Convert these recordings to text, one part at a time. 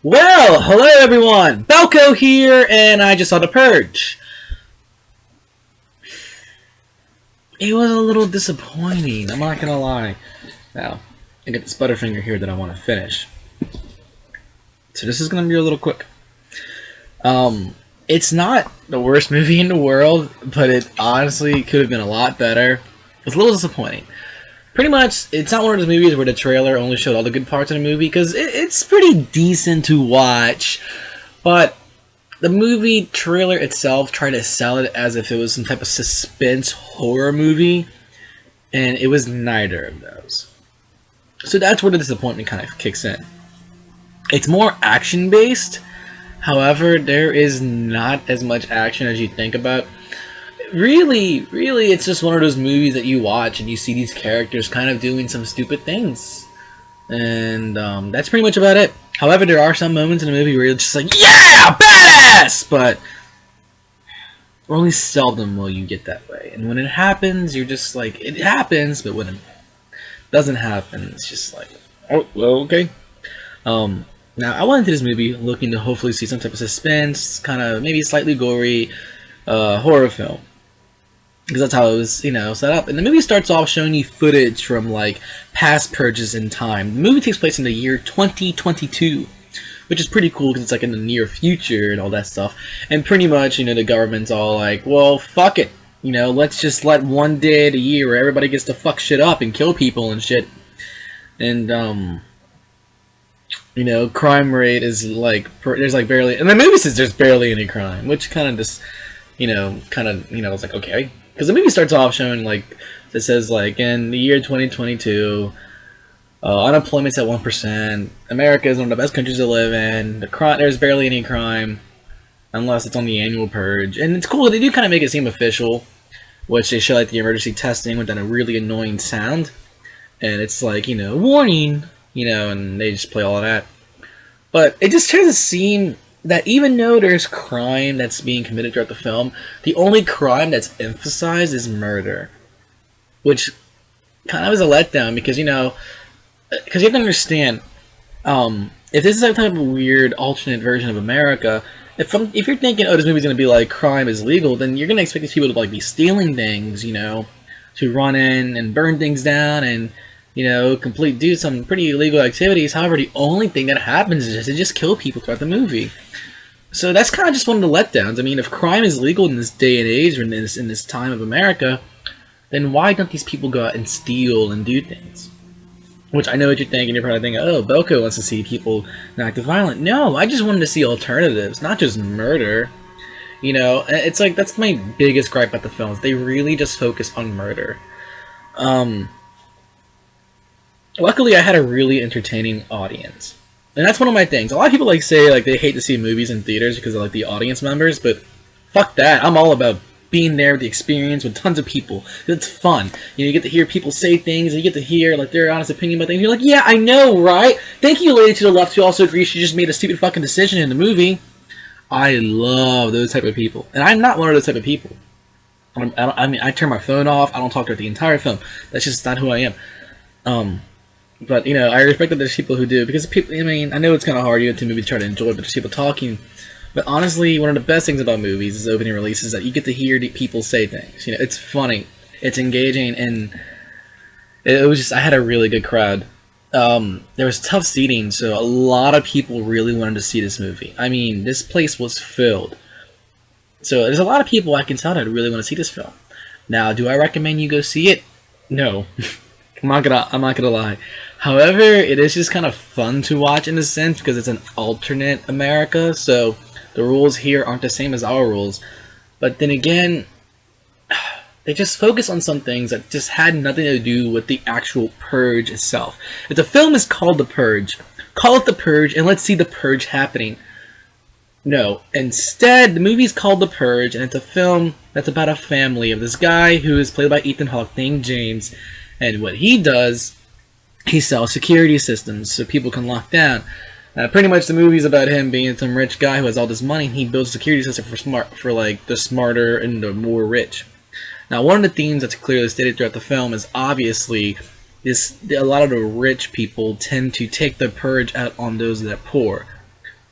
Well, hello everyone! Belko here, and I just saw The Purge. It was a little disappointing, I'm not gonna lie. Now, I got this Butterfinger here that I want to finish. So this is gonna be a little quick. It's not the worst movie in the world, but it honestly could have been a lot better. It's a little disappointing. Pretty much, it's not one of those movies where the trailer only showed all the good parts of the movie, because it's pretty decent to watch, but the movie trailer itself tried to sell it as if it was some type of suspense horror movie, and it was neither of those. So that's where the disappointment kind of kicks in. It's more action-based, however, there is not as much action as you think about. Really, it's just one of those movies that you watch and you see these characters kind of doing some stupid things. And that's pretty much about it. However, there are some moments in the movie where you're just like, yeah, badass! But only seldom will you get that way. And when it happens, you're just like, it happens, but when it doesn't happen, it's just like, oh, well, okay. Now, I went into this movie looking to hopefully see some type of suspense, kind of maybe slightly gory horror film. Because that's how it was, set up. And the movie starts off showing you footage from, like, past purges in time. The movie takes place in the year 2022, which is pretty cool because it's, like, in the near future and all that stuff. And pretty much, the government's all like, well, fuck it. Let's just let one day of the year where everybody gets to fuck shit up and kill people and shit. And, crime rate is, like, there's, like, barely... And the movie says there's barely any crime, which kind of just, it's like, okay. Because the movie starts off showing, like, it says, like, in the year 2022, unemployment's at 1%, America is one of the best countries to live in, there's barely any crime, unless it's on the annual purge. And it's cool, they do kind of make it seem official, which they show, like, the emergency testing with that really annoying sound. And it's like, warning, and they just play all of that. But it just tries to seem that even though there's crime that's being committed throughout the film, the only crime that's emphasized is murder. Which kind of is a letdown because, because you have to understand, if this is a type of weird alternate version of America, if you're thinking, oh, this movie's going to be like crime is legal, then you're going to expect these people to like be stealing things, to run in and burn things down and, do some pretty illegal activities. However, the only thing that happens is to just kill people throughout the movie. So that's kind of just one of the letdowns. I mean, if crime is legal in this day and age, or in this time of America, then why don't these people go out and steal and do things? Which I know what you're thinking. You're probably thinking, oh, Belko wants to see people not act violent. No, I just wanted to see alternatives, not just murder. It's like, that's my biggest gripe about the films. They really just focus on murder. Luckily, I had a really entertaining audience. And that's one of my things. A lot of people say they hate to see movies in theaters because of like the audience members, but fuck that. I'm all about being there with the experience with tons of people. It's fun. You get to hear people say things, and you get to hear like their honest opinion about things. You're like, yeah, I know, right? Thank you, lady to the left, who also agrees she just made a stupid fucking decision in the movie. I love those type of people. And I'm not one of those type of people. I turn my phone off. I don't talk to her the entire film. That's just not who I am. But, I respect that there's people who do, because people, I know it's kind of hard to movie to try to enjoy, but there's people talking. But honestly, one of the best things about movies is opening releases, that you get to hear people say things. It's funny, it's engaging, and it was just, I had a really good crowd. There was tough seating, so a lot of people really wanted to see this movie. I mean, this place was filled. So there's a lot of people I can tell that really want to see this film. Now, do I recommend you go see it? No. I'm not gonna lie. However, it is just kind of fun to watch in a sense because it's an alternate America, so the rules here aren't the same as our rules. But then again, they just focus on some things that just had nothing to do with the actual Purge itself. If the film is called The Purge, call it The Purge and let's see the Purge happening. No, instead, the movie's called The Purge, and it's a film that's about a family of this guy who is played by Ethan Hawke named James. And what he does, he sells security systems so people can lock down. Pretty much the movie's about him being some rich guy who has all this money, and he builds a security system for like the smarter and the more rich. Now, one of the themes that's clearly stated throughout the film is obviously a lot of the rich people tend to take the purge out on those that are poor.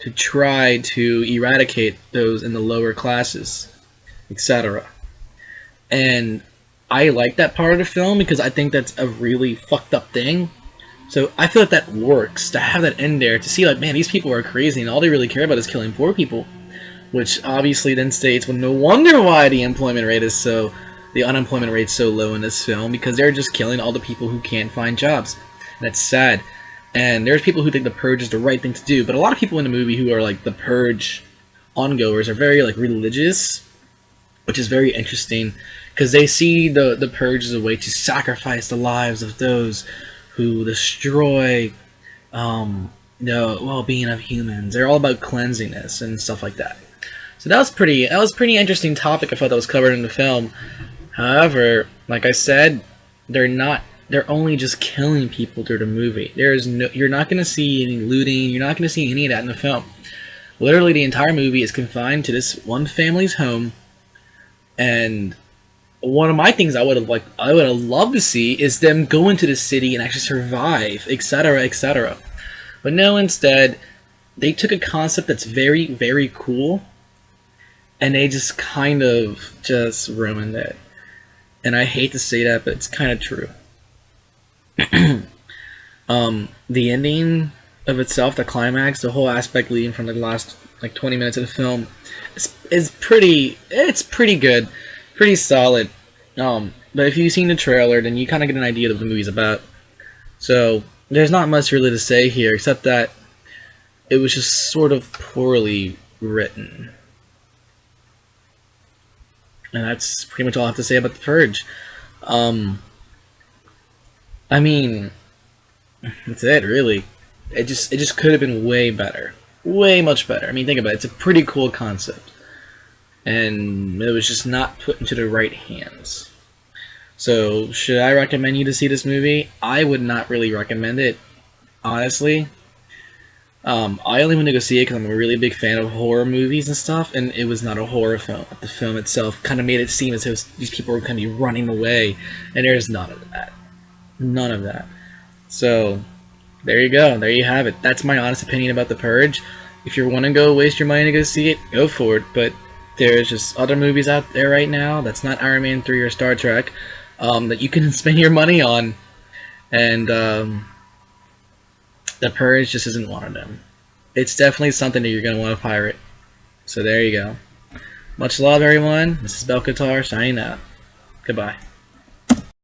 to try to eradicate those in the lower classes, etc. And I like that part of the film because I think that's a really fucked up thing. So I feel like that works to have that in there to see like, man, these people are crazy and all they really care about is killing poor people, which obviously then states, well, no wonder why the unemployment rate's so low in this film, because they're just killing all the people who can't find jobs. And that's sad. And there's people who think the Purge is the right thing to do, but a lot of people in the movie who are like the Purge ongoers are very like religious, which is very interesting because they see the Purge as a way to sacrifice the lives of those who destroy the well-being of humans. They're all about cleansiness and stuff like that. So that was pretty interesting topic. I thought that was covered in the film. However, like I said, they're only just killing people through the movie. You're not going to see any looting. You're not going to see any of that in the film. Literally, the entire movie is confined to this one family's home. And one of my things I would have loved to see is them go into the city and actually survive, etc., etc. But no, instead, they took a concept that's very, very cool, and they just kind of just ruined it. And I hate to say that, but it's kind of true. The ending of itself, the climax, the whole aspect leading from the last like 20 minutes of the film is pretty good, pretty solid. But if you've seen the trailer, then you kind of get an idea of what the movie's about. So there's not much really to say here, except that it was just sort of poorly written. And that's pretty much all I have to say about The Purge. I mean, that's it, really. It just could have been way better. Way much better. I mean, think about it. It's a pretty cool concept. And it was just not put into the right hands. So, should I recommend you to see this movie? I would not really recommend it, honestly. I only went to go see it because I'm a really big fan of horror movies and stuff, and it was not a horror film. The film itself kind of made it seem as if these people were kind of running away, and there's none of that. None of that. So, there you go. There you have it. That's my honest opinion about The Purge. If you want to go waste your money to go see it, go for it. But there's just other movies out there right now that's not Iron Man 3 or Star Trek that you can spend your money on. And The Purge just isn't one of them. It's definitely something that you're going to want to pirate. So there you go. Much love, everyone. This is belkotar signing out. Goodbye.